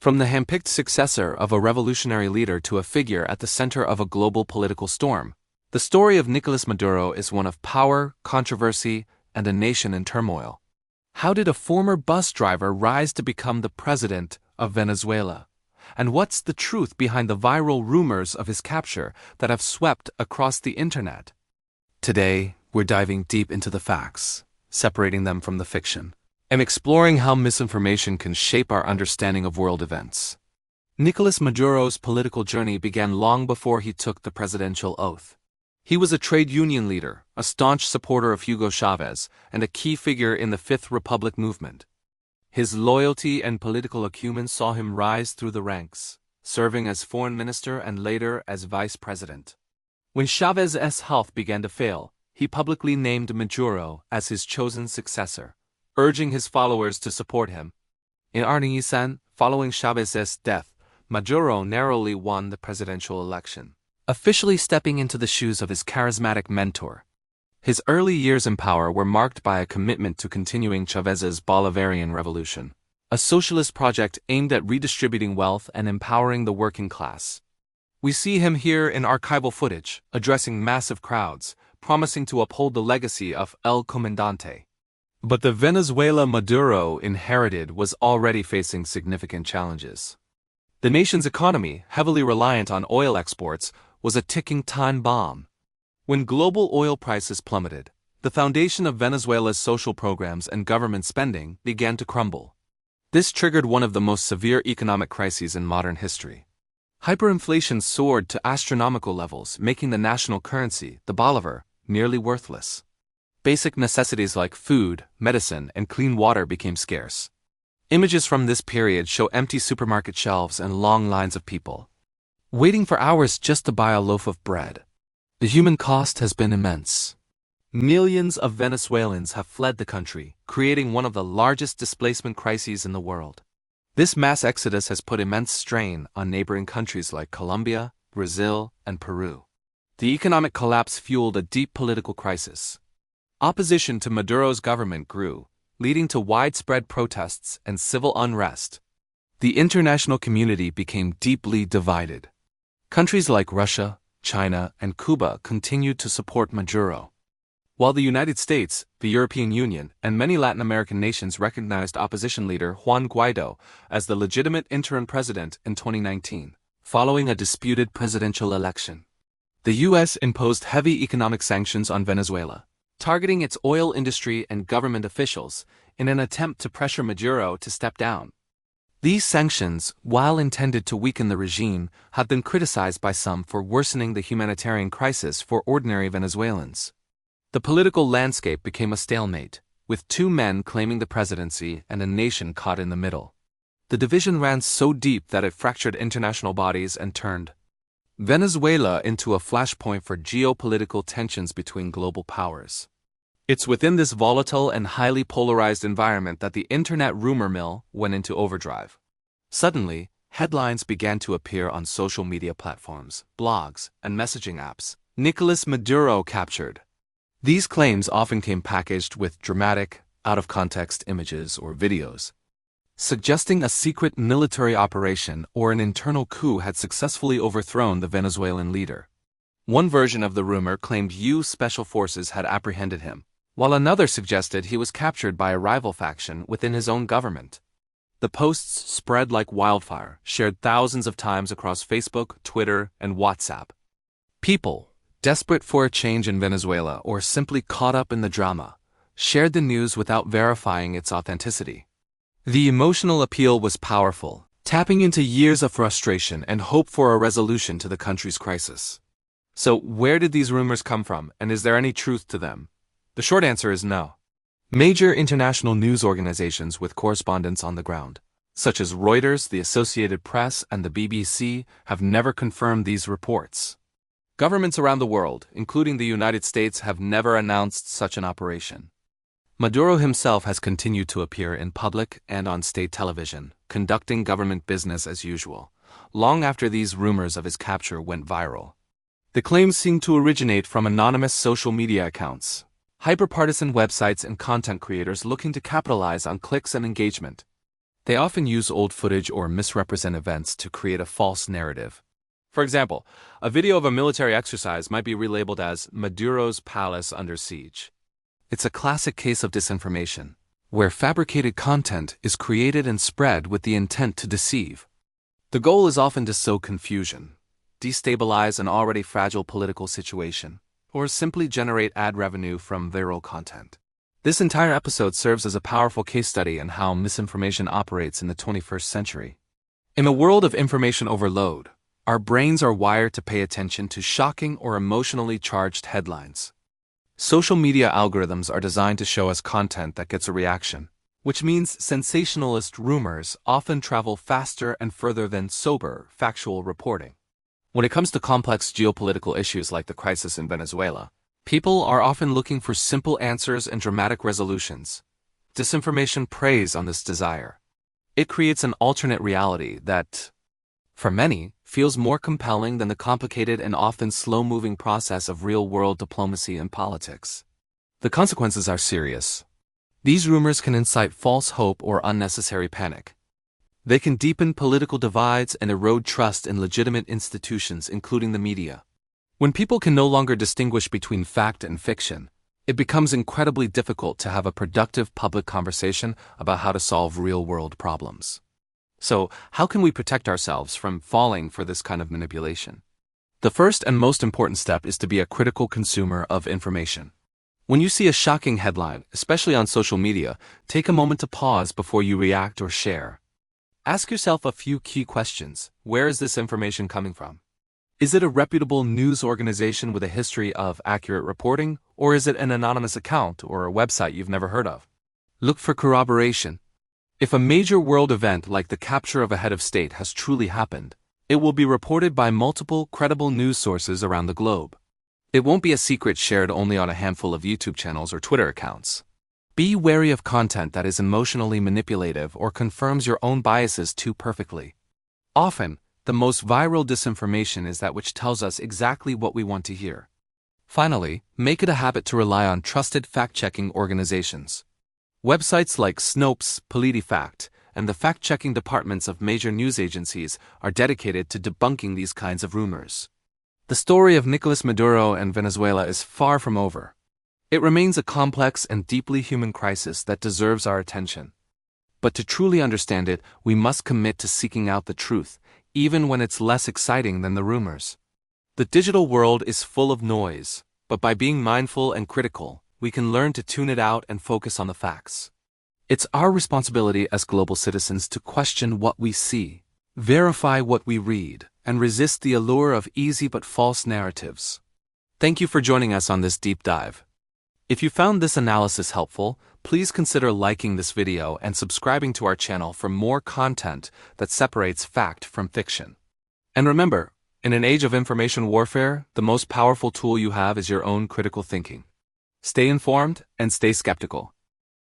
From the handpicked successor of a revolutionary leader to a figure at the center of a global political storm, the story of Nicolás Maduro is one of power, controversy, and a nation in turmoil. How did a former bus driver rise to become the president of Venezuela? And what's the truth behind the viral rumors of his capture that have swept across the internet? Today, we're diving deep into the facts, separating them from the fiction, and exploring how misinformation can shape our understanding of world events. Nicolás Maduro's political journey began long before he took the presidential oath. He was a trade union leader, a staunch supporter of Hugo Chavez, and a key figure in the Fifth Republic movement. His loyalty and political acumen saw him rise through the ranks, serving as foreign minister and later as vice president. When Chavez's health began to fail, he publicly named Maduro as his chosen successor, urging his followers to support him. In 2013, following Chavez's death, Maduro narrowly won the presidential election, officially stepping into the shoes of his charismatic mentor. His early years in power were marked by a commitment to continuing Chavez's Bolivarian revolution, a socialist project aimed at redistributing wealth and empowering the working class. We see him here in archival footage, addressing massive crowds, promising to uphold the legacy of El Comandante. But the Venezuela Maduro inherited was already facing significant challenges. The nation's economy, heavily reliant on oil exports, was a ticking time bomb. When global oil prices plummeted, the foundation of Venezuela's social programs and government spending began to crumble. This triggered one of the most severe economic crises in modern history. Hyperinflation soared to astronomical levels, making the national currency, the bolivar, nearly worthless. Basic necessities like food, medicine, and clean water became scarce. Images from this period show empty supermarket shelves and long lines of people, waiting for hours just to buy a loaf of bread. The human cost has been immense. Millions of Venezuelans have fled the country, creating one of the largest displacement crises in the world. This mass exodus has put immense strain on neighboring countries like Colombia, Brazil, and Peru. The economic collapse fueled a deep political crisis. Opposition to Maduro's government grew, leading to widespread protests and civil unrest. The international community became deeply divided. Countries like Russia, China, and Cuba continued to support Maduro, while the United States, the European Union, and many Latin American nations recognized opposition leader Juan Guaido as the legitimate interim president in 2019, following a disputed presidential election. The U.S. imposed heavy economic sanctions on Venezuela, targeting its oil industry and government officials in an attempt to pressure Maduro to step down. These sanctions, while intended to weaken the regime, have been criticized by some for worsening the humanitarian crisis for ordinary Venezuelans. The political landscape became a stalemate, with two men claiming the presidency and a nation caught in the middle. The division ran so deep that it fractured international bodies and turned Venezuela into a flashpoint for geopolitical tensions between global powers. It's within this volatile and highly polarized environment that the internet rumor mill went into overdrive. Suddenly, headlines began to appear on social media platforms, blogs, and messaging apps. Nicolás Maduro captured. These claims often came packaged with dramatic, out-of-context images or videos, suggesting a secret military operation or an internal coup had successfully overthrown the Venezuelan leader. One version of the rumor claimed U.S. special forces had apprehended him, while another suggested he was captured by a rival faction within his own government. The posts spread like wildfire, shared thousands of times across Facebook, Twitter, and WhatsApp. People, desperate for a change in Venezuela or simply caught up in the drama, shared the news without verifying its authenticity. The emotional appeal was powerful, tapping into years of frustration and hope for a resolution to the country's crisis. So, where did these rumors come from, and is there any truth to them? The short answer is no. Major international news organizations with correspondents on the ground, such as Reuters, the Associated Press, and the BBC, have never confirmed these reports. Governments around the world, including the United States, have never announced such an operation. Maduro himself has continued to appear in public and on state television, conducting government business as usual, long after these rumors of his capture went viral. The claims seem to originate from anonymous social media accounts, hyper-partisan websites and content creators looking to capitalize on clicks and engagement. They often use old footage or misrepresent events to create a false narrative. For example, a video of a military exercise might be relabeled as Maduro's palace under siege. It's a classic case of disinformation, where fabricated content is created and spread with the intent to deceive. The goal is often to sow confusion, destabilize an already fragile political situation, or simply generate ad revenue from viral content. This entire episode serves as a powerful case study in how misinformation operates in the 21st century. In a world of information overload, our brains are wired to pay attention to shocking or emotionally charged headlines. Social media algorithms are designed to show us content that gets a reaction, which means sensationalist rumors often travel faster and further than sober, factual reporting. When it comes to complex geopolitical issues like the crisis in Venezuela, people are often looking for simple answers and dramatic resolutions. Disinformation preys on this desire. It creates an alternate reality that, for many, feels more compelling than the complicated and often slow-moving process of real-world diplomacy and politics. The consequences are serious. These rumors can incite false hope or unnecessary panic. They can deepen political divides and erode trust in legitimate institutions, including the media. When people can no longer distinguish between fact and fiction, it becomes incredibly difficult to have a productive public conversation about how to solve real-world problems. So, how can we protect ourselves from falling for this kind of manipulation? The first and most important step is to be a critical consumer of information. When you see a shocking headline, especially on social media, take a moment to pause before you react or share. Ask yourself a few key questions. Where is this information coming from? Is it a reputable news organization with a history of accurate reporting, or is it an anonymous account or a website you've never heard of? Look for corroboration. If a major world event like the capture of a head of state has truly happened, it will be reported by multiple credible news sources around the globe. It won't be a secret shared only on a handful of YouTube channels or Twitter accounts. Be wary of content that is emotionally manipulative or confirms your own biases too perfectly. Often, the most viral disinformation is that which tells us exactly what we want to hear. Finally, make it a habit to rely on trusted fact-checking organizations. Websites like Snopes, PolitiFact, and the fact-checking departments of major news agencies are dedicated to debunking these kinds of rumors. The story of Nicolás Maduro and Venezuela is far from over. It remains a complex and deeply human crisis that deserves our attention. But to truly understand it, we must commit to seeking out the truth, even when it's less exciting than the rumors. The digital world is full of noise, but by being mindful and critical, we can learn to tune it out and focus on the facts. It's our responsibility as global citizens to question what we see, verify what we read, and resist the allure of easy but false narratives. Thank you for joining us on this deep dive. If you found this analysis helpful, please consider liking this video and subscribing to our channel for more content that separates fact from fiction. And remember, in an age of information warfare, the most powerful tool you have is your own critical thinking. Stay informed and stay skeptical.